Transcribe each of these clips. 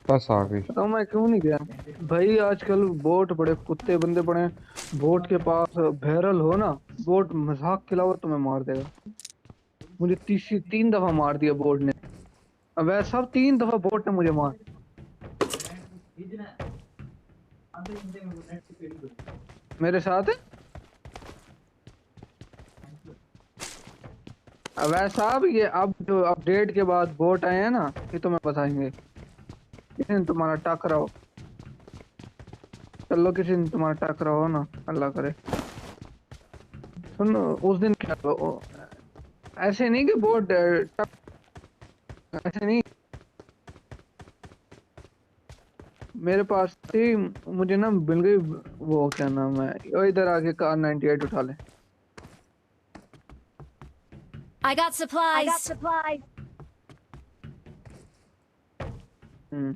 बस आ गई। तो मैं क्यों नहीं गया भाई? आजकल बोट बड़े कुत्ते बंदे पड़े हैं। बोट के पास बैरल हो ना, बोट मजाक के अलावा तुम्हें मार देगा। मुझे तीसरी 3 दफा मार दिया बोट ने। अब वैसे सब 3 दफा बोट ने मुझे मार। मेरे साथ है। अब वैसा अब ये अब जो अपडेट के बाद बोट आए हैं ना, ये तुम्हें बताएंगे। किसी दिन तुम्हारा टकरा हो, चलो किसी दिन तुम्हारा टकरा हो ना, अल्लाह करे। सुन, उस दिन क्या ऐसे नहीं कि बोट ऐसे नहीं। मेरे पास थी, मुझे ना मिल गई। वो क्या नाम है, वो इधर आके कार 98 उठा ले। I got supplies. हम्म।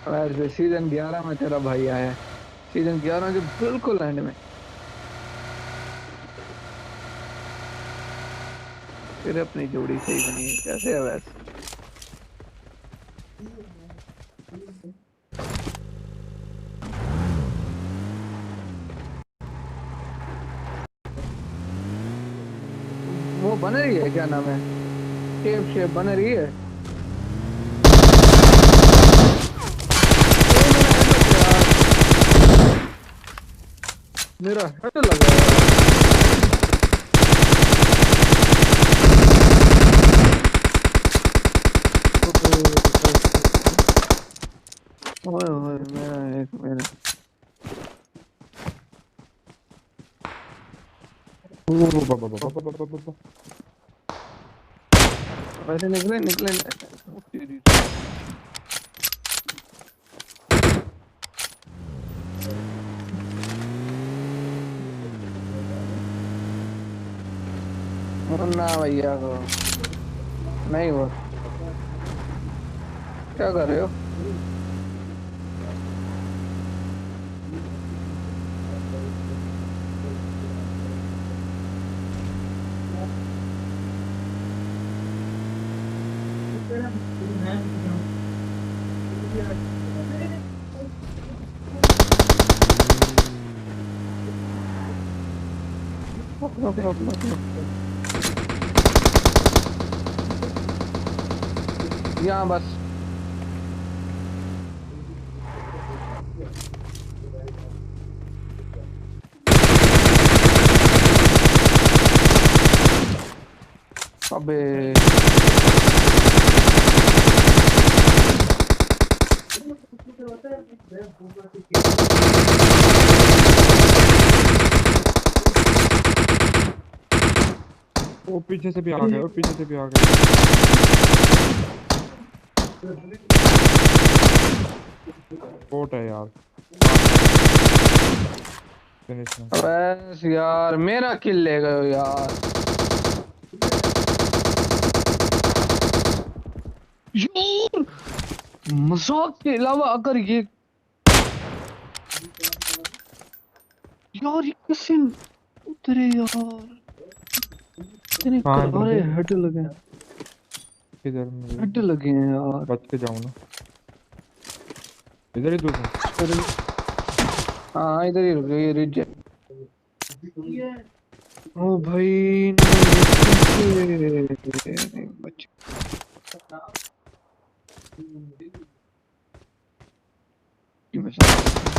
वैसे सीजन 11 में तेरा भाई आया है। सीजन 11 के बिल्कुल एंड में। फिर अपनी जोड़ी सही बनी है, कैसे है वैसे? वो बन रही है, क्या नाम है, शेप शेप बन रही है। मेरा हेड लगा यार। ओए ओए, मेरा एक मेरा वैसे निकले निकले। मुन्ना भैया को नहीं हुआ। क्या कर रहे हो? रुक रुक रुक रुक रुक। यहाँ बस। अबे वो पीछे से भी आ गए, वो पीछे से भी आ गए। बोट है यार। फिनिश में। बस यार, मेरा किल ले गए हो यार। यार मजाक के अलावा अगर ये यार, ये कैसे उतरे यार? इतने हाँ इधर करारे से। हेड लगे हैं। इधर मुझे हेड लगे हैं यार। बच के जाऊँ ना। इधर ही दूर है। हाँ इधर ही रुक गई, ये रिजेक्ट। ओ भाई नहीं, बच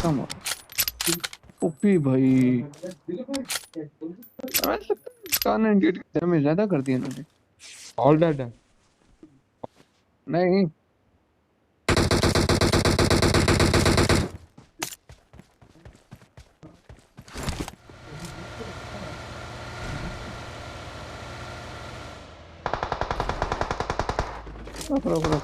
कम ओपी भाई। हमें लगता है कार 98 की डैमेज ज्यादा कर दिया इन्होंने। ऑल डेड है। नहीं, रुक रुक रुक।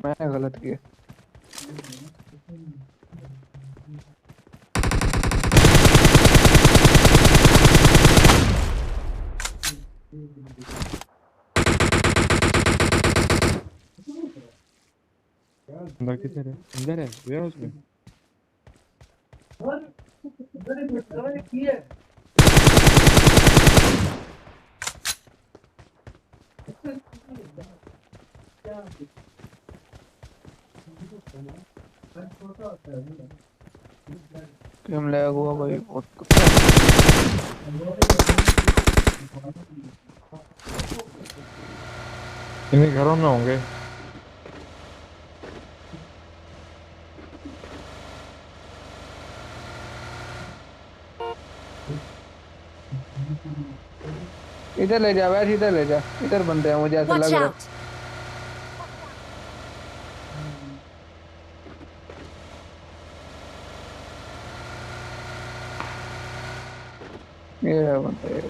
मैंने गलत किया। बंदा किधर है? अंदर है वेयर हाउस में। गेम लैग हुआ भाई बहुत। इन्हीं घरों में होंगे। इधर ले जा वैसे, इधर ले जा, इधर बंदे हैं मुझे ऐसा Watch लग रहा out! है। ये है बंदे,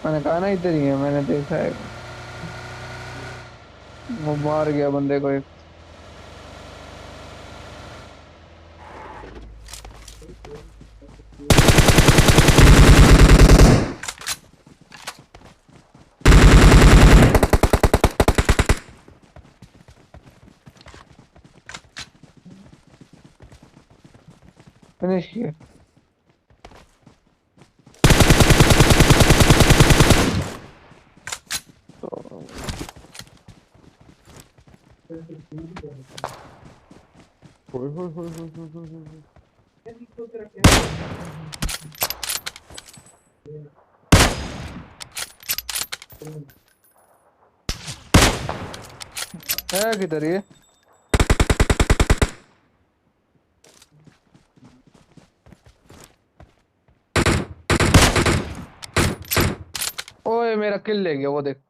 मैंने कहा ना इधर ही है, मैंने देखा है। वो मार गया बंदे को एक। फिनिश किया। तो ओए होए होए होए होए होए होए। है किधर ये? ओए मेरा किल ले गया वो देख।